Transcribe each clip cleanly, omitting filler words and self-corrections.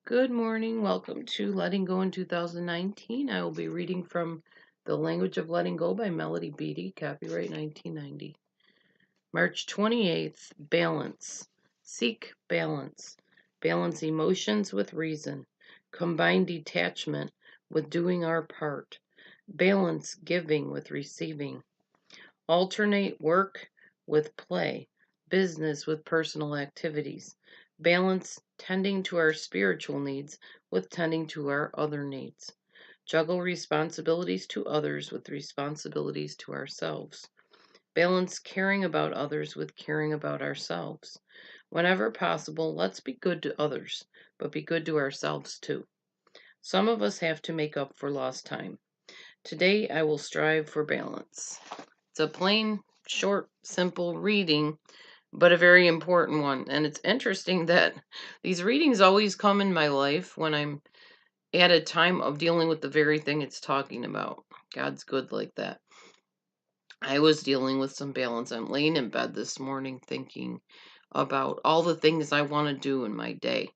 Good morning. Welcome to Letting Go in 2019. I will be reading from The Language of Letting Go by Melody Beattie, copyright 1990. March 28th, balance. Seek balance. Balance emotions with reason. Combine detachment with doing our part. Balance giving with receiving. Alternate work with play, business with personal activities. Balance tending to our spiritual needs with tending to our other needs. Juggle responsibilities to others with responsibilities to ourselves. Balance caring about others with caring about ourselves. Whenever possible, let's be good to others, but be good to ourselves too. Some of us have to make up for lost time. Today I will strive for balance. It's a plain, short, simple reading, but a very important one. And it's interesting that these readings always come in my life when I'm at a time of dealing with the very thing it's talking about. God's good like that. I was dealing with some balance. I'm laying in bed this morning thinking about all the things I want to do in my day.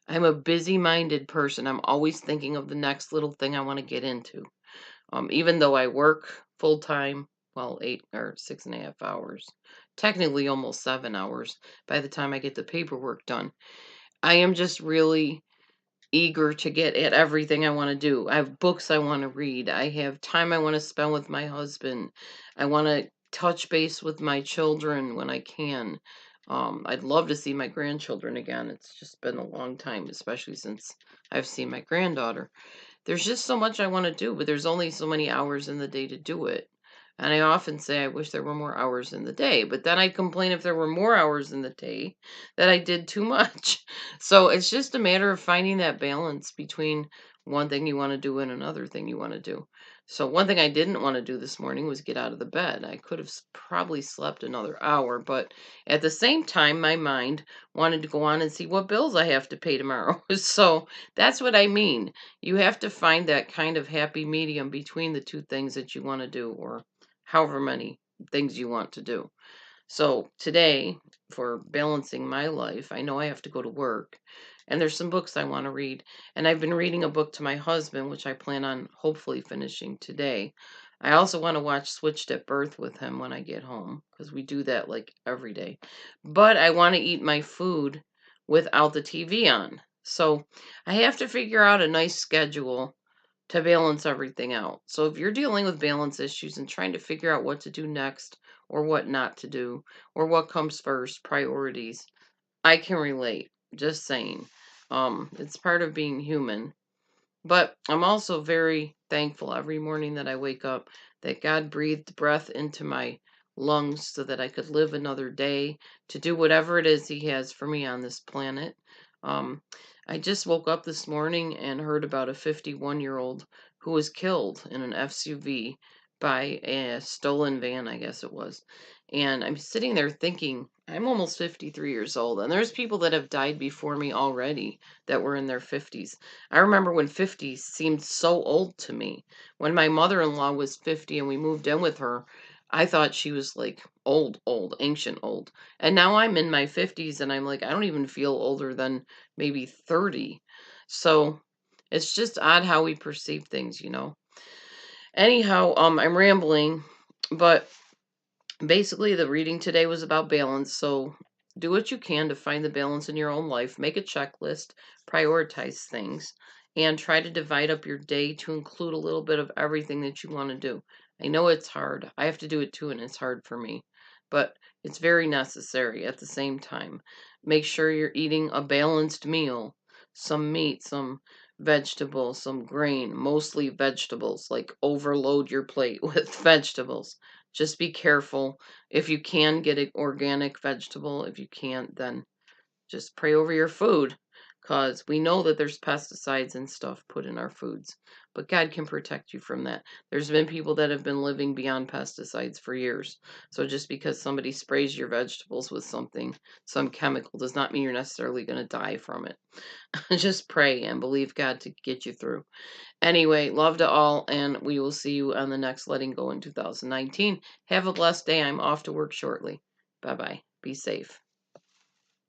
I'm a busy minded person. I'm always thinking of the next little thing I want to get into. Even though I work full time, well, 6.5 hours, technically almost 7 hours by the time I get the paperwork done, I am just really eager to get at everything I want to do. I have books I want to read. I have time I want to spend with my husband. I want to touch base with my children when I can. I'd love to see my grandchildren again. It's just been a long time, especially since I've seen my granddaughter. There's just so much I want to do, but there's only so many hours in the day to do it. And I often say I wish there were more hours in the day, but then I'd complain if there were more hours in the day that I did too much. So it's just a matter of finding that balance between one thing you want to do and another thing you want to do. So one thing I didn't want to do this morning was get out of the bed. I could have probably slept another hour, but at the same time, my mind wanted to go on and see what bills I have to pay tomorrow. So that's what I mean. You have to find that kind of happy medium between the two things that you want to do, or however many things you want to do. So today, for balancing my life, I know I have to go to work, and there's some books I want to read. And I've been reading a book to my husband, which I plan on hopefully finishing today. I also want to watch Switched at Birth with him when I get home, because we do that like every day. But I want to eat my food without the TV on. So I have to figure out a nice schedule to balance everything out. So if you're dealing with balance issues and trying to figure out what to do next or what not to do or what comes first, priorities, I can relate. Just saying. It's part of being human. But I'm also very thankful every morning that I wake up that God breathed breath into my lungs so that I could live another day to do whatever it is He has for me on this planet. Um, I just woke up this morning and heard about a 51-year-old who was killed in an SUV by a stolen van, I guess it was. And I'm sitting there thinking, I'm almost 53 years old, and there's people that have died before me already that were in their 50s. I remember when 50 seemed so old to me. When my mother-in-law was 50 and we moved in with her, I thought she was like old, old, ancient old. And now I'm in my 50s and I'm like, I don't even feel older than maybe 30. So it's just odd how we perceive things. Anyhow, I'm rambling, but basically the reading today was about balance. So do what you can to find the balance in your own life. Make a checklist, prioritize things, and try to divide up your day to include a little bit of everything that you want to do. I know it's hard. I have to do it too, and it's hard for me, but it's very necessary at the same time. Make sure you're eating a balanced meal, some meat, some vegetables, some grain, mostly vegetables, like overload your plate with vegetables. Just be careful. If you can get an organic vegetable, if you can't, then just pray over your food, because we know that there's pesticides and stuff put in our foods, but God can protect you from that. There's been people that have been living beyond pesticides for years. So just because somebody sprays your vegetables with something, some chemical, does not mean you're necessarily going to die from it. Just pray and believe God to get you through. Anyway, love to all, and we will see you on the next Letting Go in 2019. Have a blessed day. I'm off to work shortly. Bye bye. Be safe.